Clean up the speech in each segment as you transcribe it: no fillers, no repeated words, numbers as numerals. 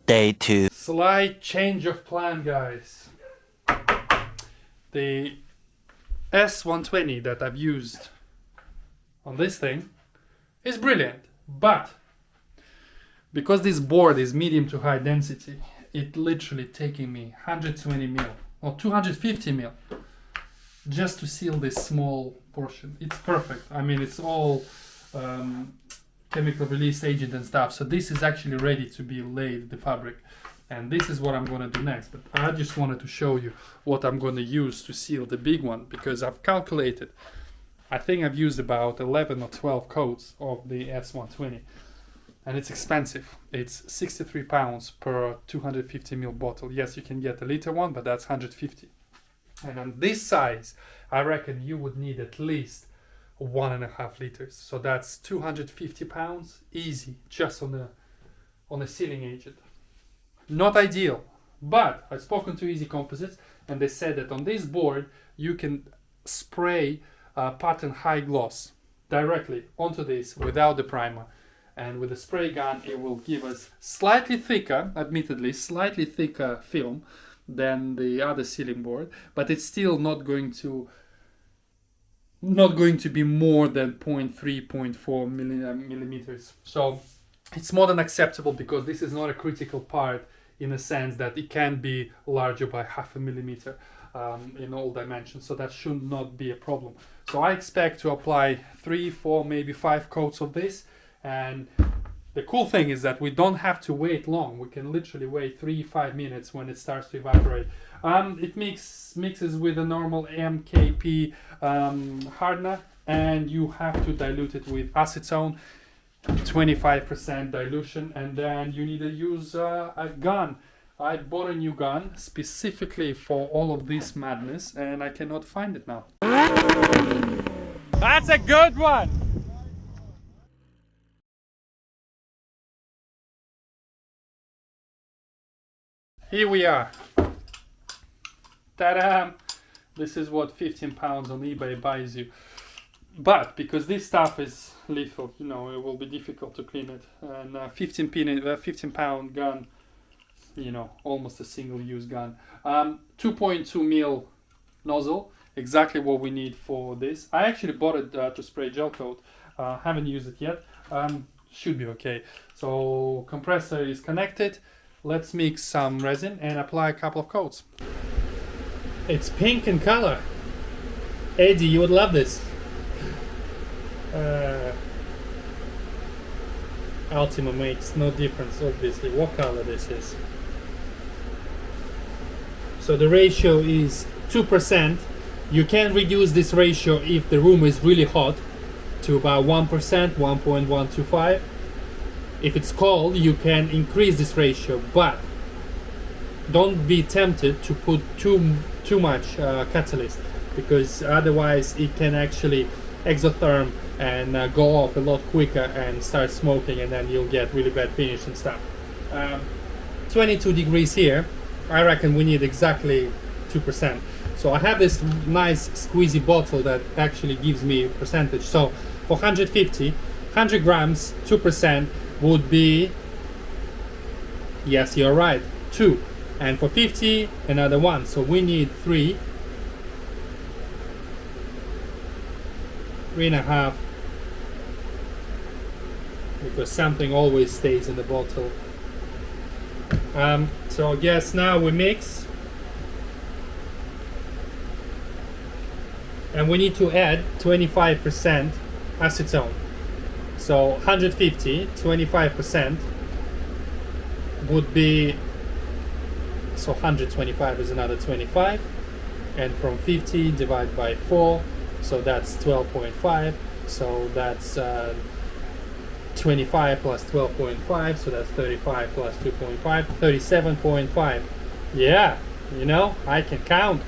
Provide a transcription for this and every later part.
Day 2. Slight change of plan, guys. The S120 that I've used on this thing is brilliant, but because this board is medium to high density, it literally taking me 120 mil or 250 mil just to seal this small portion. It's perfect. I mean, it's all chemical release agent and stuff, so this is actually ready to be laid, the fabric, and this is what I'm going to do next. But I just wanted to show you what I'm going to use to seal the big one, because I've calculated, I think I've used about 11 or 12 coats of the S120, and it's expensive. It's 63 pounds per 250 ml bottle. Yes, you can get a liter one, but that's 150. And on this size, I reckon you would need at least 1.5 liters. So that's 250 pounds easy, just on a sealing agent. Not ideal, but I've spoken to Easy Composites, and they said that on this board you can spray pattern high gloss directly onto this without the primer, and with a spray gun it will give us slightly thicker, admittedly slightly thicker film than the other sealing board, but it's still not going to be more than 0.3, 0.4 millimeters. So it's more than acceptable, because this is not a critical part in a sense that it can be larger by 0.5 millimeter in all dimensions, so that should not be a problem. So I expect to apply 3, 4, maybe 5 coats of this, and the cool thing is that we don't have to wait long. We can literally wait 3-5 minutes when it starts to evaporate. It mixes with a normal MKP hardener, and you have to dilute it with acetone, 25% dilution, and then you need to use a gun. I bought a new gun specifically for all of this madness, and I cannot find it now. That's a good one! Here we are. Ta-da! This is what 15 pounds on eBay buys you. But because this stuff is lethal, you know, it will be difficult to clean it. And 15 pound gun, you know, almost a single use gun. 2.2 mil nozzle, exactly what we need for this. I actually bought it to spray gel coat. Haven't used it yet. Should be okay. So compressor is connected. Let's mix some resin and apply a couple of coats. It's pink in color. Eddie, you would love this. Ultima makes no difference, obviously, what color this is. So the ratio is 2%. You can reduce this ratio if the room is really hot to about 1%, 1.125. If it's cold, you can increase this ratio, but don't be tempted to put too much catalyst, because otherwise it can actually exotherm and go off a lot quicker and start smoking, and then you'll get really bad finish and stuff. 22 degrees here. I reckon we need exactly 2%. So I have this nice squeezy bottle that actually gives me a percentage. So for 100 grams, 2% would be, yes, you're right, 2. And for 50, another 1. So we need 3.5, because something always stays in the bottle. So I guess now we mix, and we need to add 25% acetone. So 150, 25% would be, so 125 is another 25, and from 50 divided by 4, so that's 12.5, so that's 25 plus 12.5, so that's 35 plus 2.5, 37.5. Yeah, you know, I can count.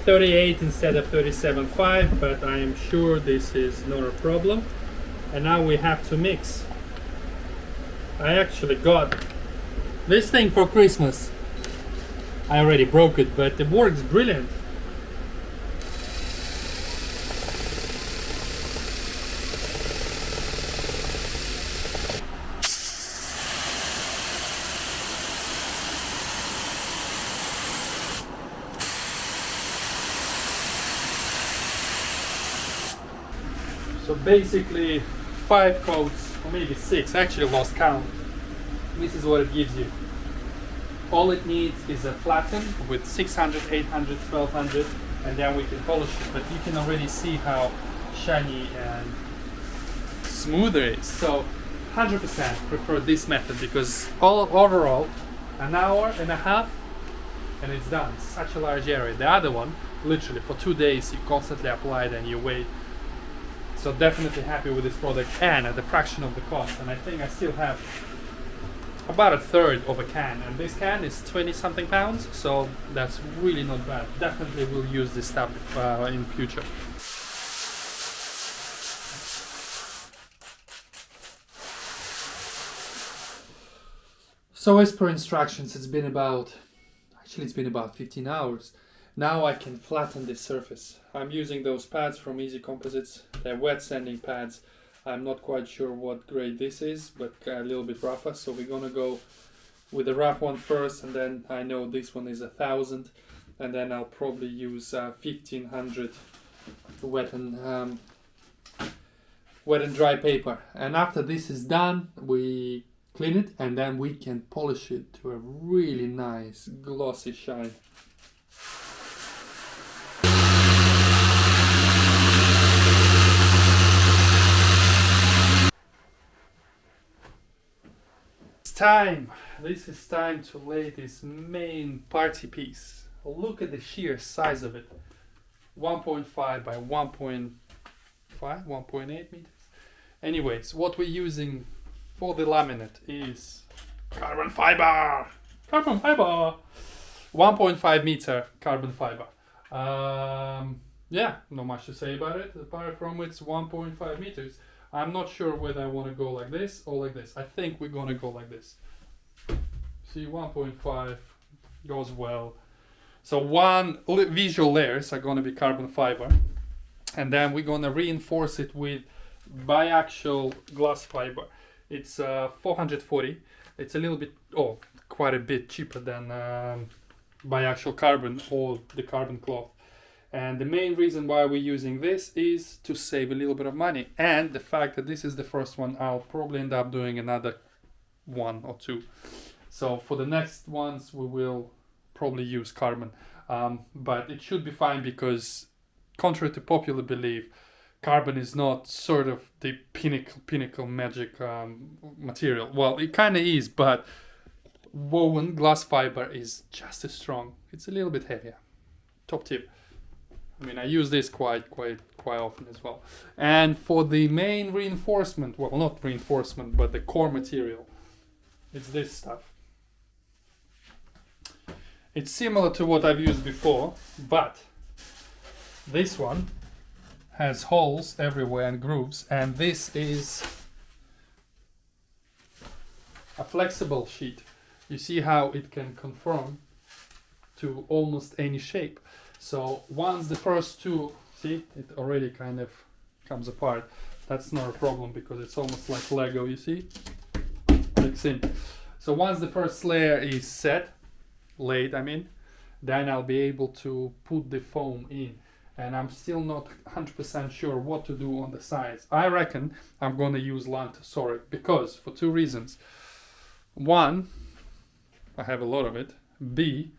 $38 instead of 37.5, but I am sure this is not a problem. And now we have to mix. I actually got this thing for Christmas. I already broke it, but it works brilliant. So basically 5 coats, or maybe 6, I actually lost count. This is what it gives you. All it needs is a flatten with 600, 800, 1200, and then we can polish it. But you can already see how shiny and smooth it is. So 100% prefer this method because overall an hour and a half and it's done. Such a large area. The other one, literally for 2 days you constantly apply it and you wait. So definitely happy with this product and at the fraction of the cost. And I think I still have about a third of a can, and this can is 20 something pounds, so that's really not bad. Definitely will use this stuff in future. So as per instructions, it's been about 15 hours. Now I can flatten this surface. I'm using those pads from Easy Composites. They're wet sanding pads. I'm not quite sure what grade this is, but a little bit rougher. So we're gonna go with the rough one first, and then I know this one is 1000, and then I'll probably use 1500 wet and dry paper. And after this is done, we clean it, and then we can polish it to a really nice glossy shine. This is time to lay this main party piece. Look at the sheer size of it. 1.5 by 1.8 meters. Anyways, what we're using for the laminate is carbon fiber. 1.5 meter carbon fiber. Yeah, not much to say about it apart from it's 1.5 meters. I'm not sure whether I want to go like this or like this. I think we're going to go like this. See, 1.5 goes well. So one visual layers are going to be carbon fiber. And then we're going to reinforce it with biaxial glass fiber. It's 440. It's a little bit, quite a bit cheaper than biaxial carbon or the carbon cloth. And the main reason why we're using this is to save a little bit of money. And the fact that this is the first one, I'll probably end up doing another 1 or 2. So for the next ones, we will probably use carbon. But it should be fine because, contrary to popular belief, carbon is not sort of the pinnacle magic material. Well, it kind of is, but woven glass fiber is just as strong. It's a little bit heavier. Top tip. I mean, I use this quite often as well. And for the main reinforcement, well, not reinforcement, but the core material, it's this stuff. It's similar to what I've used before, but this one has holes everywhere and grooves, and this is a flexible sheet. You see how it can conform to almost any shape. So once the first two, see, it already kind of comes apart. That's not a problem because it's almost like Lego, you see? Mix in. So once the first layer is laid, then I'll be able to put the foam in. And I'm still not 100% sure what to do on the sides. I reckon I'm going to use Autosport because for 2 reasons. 1, I have a lot of it. B,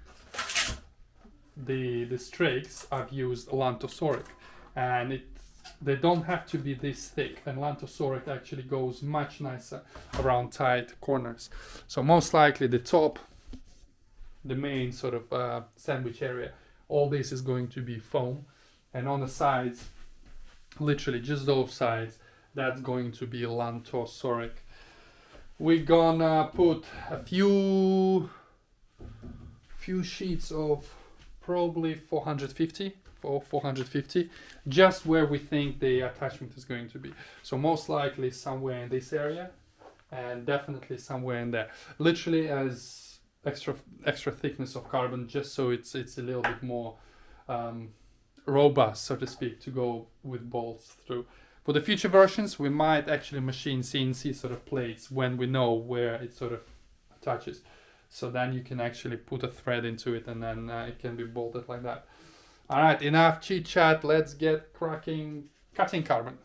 the strakes I've used Autosport, and they don't have to be this thick, and Autosport actually goes much nicer around tight corners. So most likely the top, the main sort of sandwich area, all this is going to be foam, and on the sides, literally just those sides, that's going to be Autosport. We're gonna put a few sheets of probably 450, just where we think the attachment is going to be. So most likely somewhere in this area, and definitely somewhere in there. Literally as extra thickness of carbon, just so it's a little bit more robust, so to speak, to go with bolts through. For the future versions, we might actually machine CNC sort of plates when we know where it sort of attaches. So then you can actually put a thread into it and then it can be bolted like that. All right, enough chit chat. Let's get cracking, cutting carbon.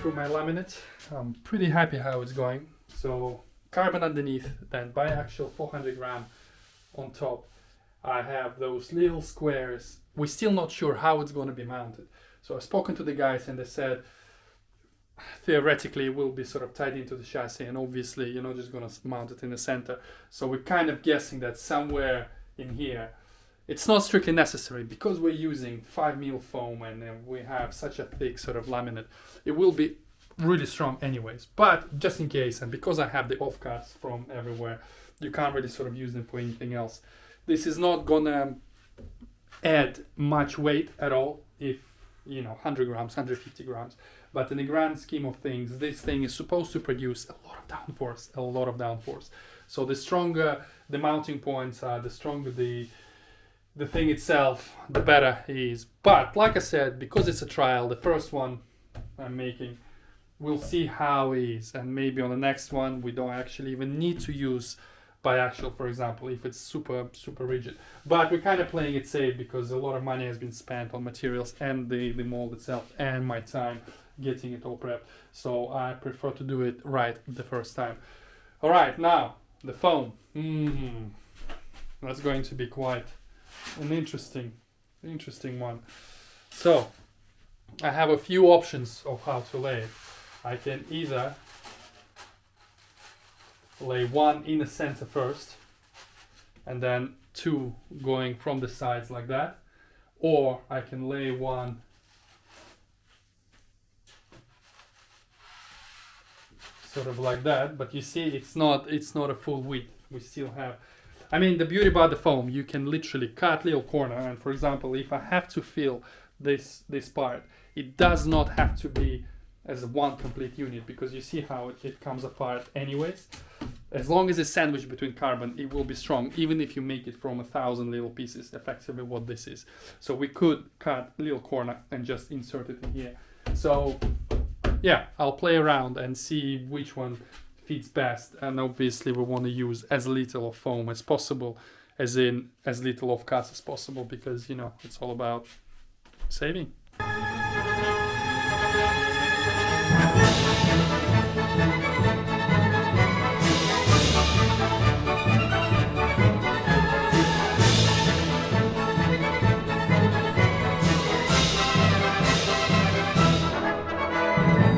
Through my laminate, I'm pretty happy how it's going. So carbon underneath, then biaxial 400 gram on top. I have those little squares. We're still not sure how it's going to be mounted. So I've spoken to the guys and they said theoretically it will be sort of tied into the chassis, and obviously you're not just going to mount it in the center. So we're kind of guessing that somewhere in here. It's not strictly necessary because we're using 5mm foam and we have such a thick sort of laminate. It will be really strong anyways, but just in case, and because I have the offcuts from everywhere, you can't really sort of use them for anything else. This is not gonna add much weight at all, if 100 grams, 150 grams. But in the grand scheme of things, this thing is supposed to produce a lot of downforce. So the stronger the mounting points are, the stronger the thing itself, the better it is. But like I said, because it's a trial, the first one I'm making, we'll see how it is, and maybe on the next one we don't actually even need to use biaxial, for example, if it's super rigid. But we're kind of playing it safe because a lot of money has been spent on materials and the mold itself and my time getting it all prepped. So I prefer to do it right the first time. All right, now the foam. That's going to be quite an interesting one. So I have a few options of how to lay it. I can either lay one in the center first and then two going from the sides like that, or I can lay one sort of like that, but you see it's not a full width. We still have, I mean, the beauty about the foam, you can literally cut little corner, and for example, if I have to fill this part, it does not have to be as one complete unit, because you see how it comes apart anyways. As long as it's sandwiched between carbon, it will be strong, even if you make it from 1,000 little pieces, effectively what this is. So we could cut a little corner and just insert it in here. So yeah, I'll play around and see which one fits best, and obviously we want to use as little of foam as possible, as in as little of cuts as possible, because it's all about saving.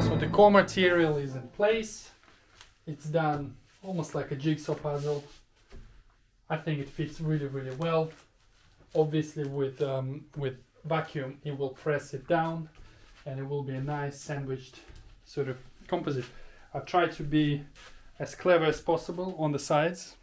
So the core material is in place. It's done almost like a jigsaw puzzle. I think it fits really well. Obviously with vacuum it will press it down and it will be a nice sandwiched sort of composite. I've tried to be as clever as possible on the sides.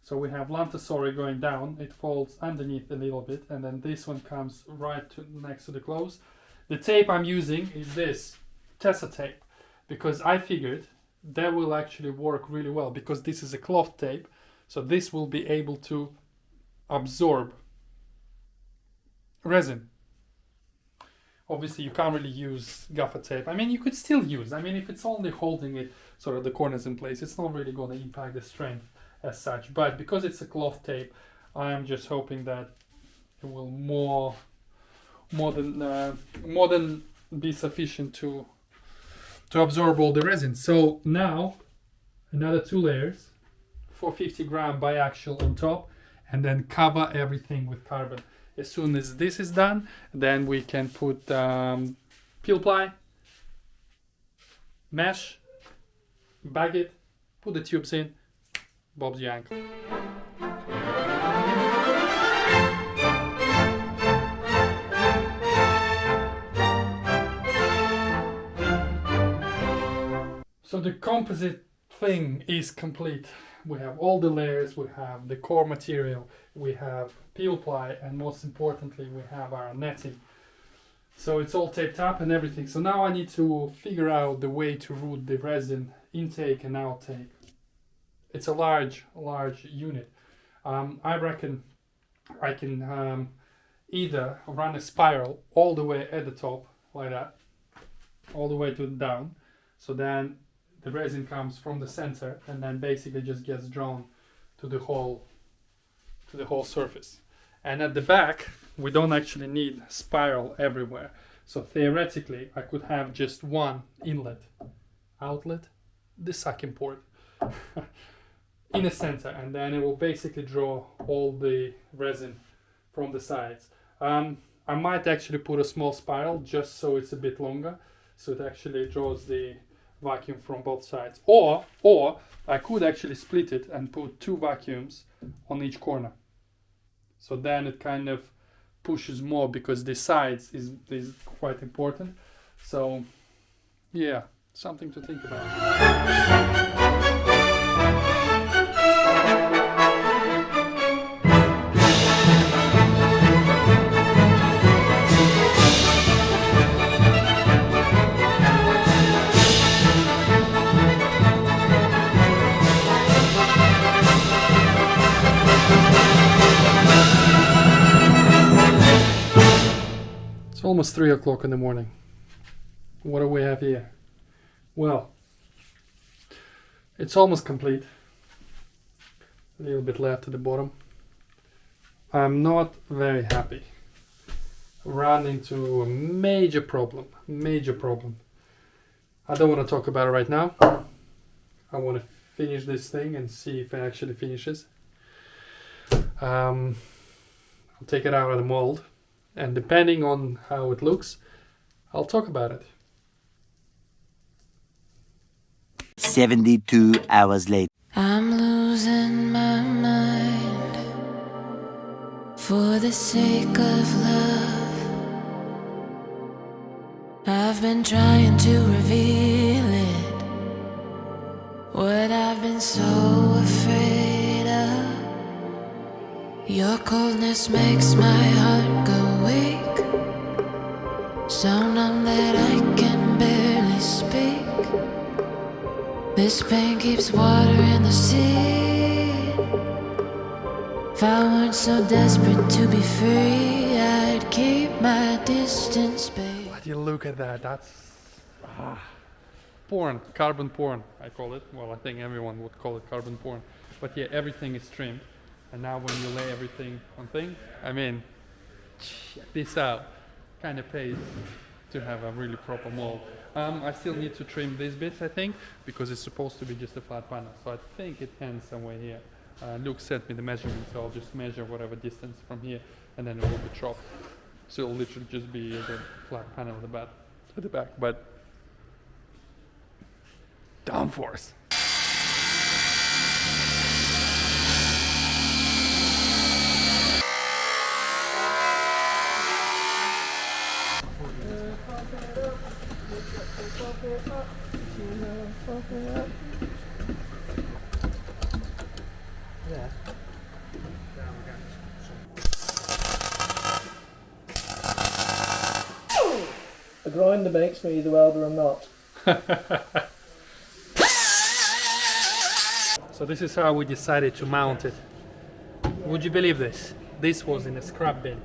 So we have Lantasori going down, it folds underneath a little bit, and then this one comes right next to the close. The tape I'm using is this Tessa tape, because I figured that will actually work really well, because this is a cloth tape, so this will be able to absorb resin. Obviously you can't really use gaffer tape. I mean, you could still use, if it's only holding it sort of the corners in place, it's not really going to impact the strength as such. But because it's a cloth tape, I am just hoping that it will more than be sufficient to absorb all the resin. So now another 2 layers, 450 gram biaxial on top, and then cover everything with carbon. As soon as this is done, then we can put peel ply, mesh, bag it, put the tubes in, Bob's your uncle. So the composite thing is complete. We have all the layers, we have the core material, we have peel ply, and most importantly we have our netting. So it's all taped up and everything. So now I need to figure out the way to route the resin intake and outtake. It's a large unit. I reckon I can either run a spiral all the way at the top like that, all the way to down. So then the resin comes from the center and then basically just gets drawn to the whole surface. And at the back, we don't actually need spiral everywhere. So theoretically, I could have just one inlet, outlet, the sucking port in the center, and then it will basically draw all the resin from the sides. I might actually put a small spiral just so it's a bit longer, so it actually draws the vacuum from both sides. Or I could actually split it and put 2 vacuums on each corner. So then it kind of pushes more because the sides is quite important. So yeah, something to think about. Almost 3 o'clock in the morning. What do we have here? Well, it's almost complete. A little bit left at the bottom. I'm not very happy. Run into a major problem. I don't want to talk about it right now. I want to finish this thing and see if it actually finishes. I'll take it out of the mold. And depending on how it looks, I'll talk about it. 72 hours later. I'm losing my mind for the sake of love. I've been trying to reveal it, what I've been so afraid of. Your coldness makes my heart go weak, so numb that I can barely speak. This pain keeps water in the sea. If I weren't so desperate to be free, I'd keep my distance, babe. But you look at that, that's porn, carbon porn, I call it. Well, I think everyone would call it carbon porn. But yeah, everything is trimmed. And now when you lay everything on thing, I mean, check this out. Kind of pays to have a really proper mold. I still need to trim these bits, I think, because it's supposed to be just a flat panel. So I think it ends somewhere here. Luke sent me the measurement, so I'll just measure whatever distance from here, and then it will be chopped. So it'll literally just be the flat panel at the back, but downforce. Yeah. A grinder makes me either welder or not. So this is how we decided to mount it. Would you believe this? This was in a scrap bin.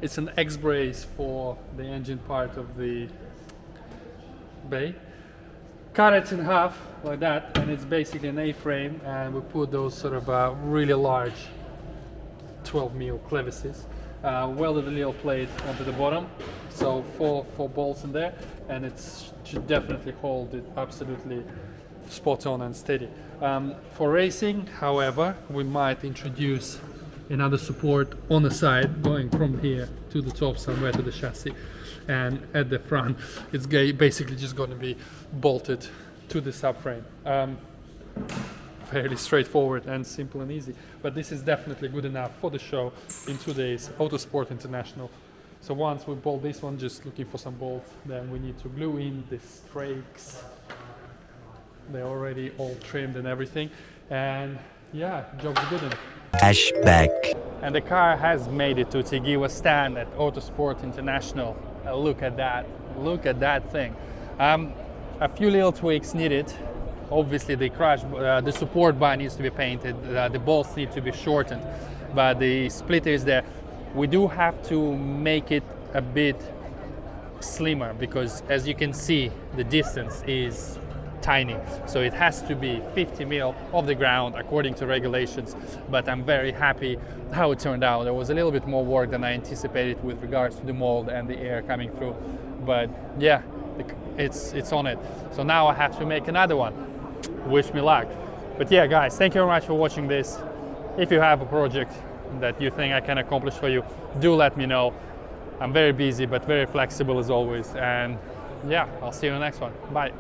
It's an X-brace for the engine part of the bay. Cut it in half like that, and it's basically an A-frame, and we put those sort of really large 12mm clevises. Welded a little plate onto the bottom, so four bolts in there, and it should definitely hold it absolutely spot on and steady. For racing, however, we might introduce another support on the side going from here to the top somewhere to the chassis, and at the front it's basically just going to be bolted to the subframe. Fairly straightforward and simple and easy, but this is definitely good enough for the show in 2 days, Autosport International. So once we bolt this one, just looking for some bolts, then we need to glue in the strakes. They're already all trimmed and everything, and yeah, job's good enough. Flashback. And the car has made it to tegiwa stand at Autosport International. Look at that thing. A few little tweaks needed. Obviously the support bar needs to be painted, the bolts need to be shortened, but the splitter is there. We do have to make it a bit slimmer because, as you can see, the distance is tiny, so it has to be 50 mil off the ground according to regulations. But I'm very happy how it turned out. There was a little bit more work than I anticipated with regards to the mold and the air coming through, but yeah, it's on it. So now I have to make another one. Wish me luck. But yeah, guys, thank you very much for watching this. If you have a project that you think I can accomplish for you, do let me know. I'm very busy but very flexible as always, and yeah, I'll see you in the next one. Bye.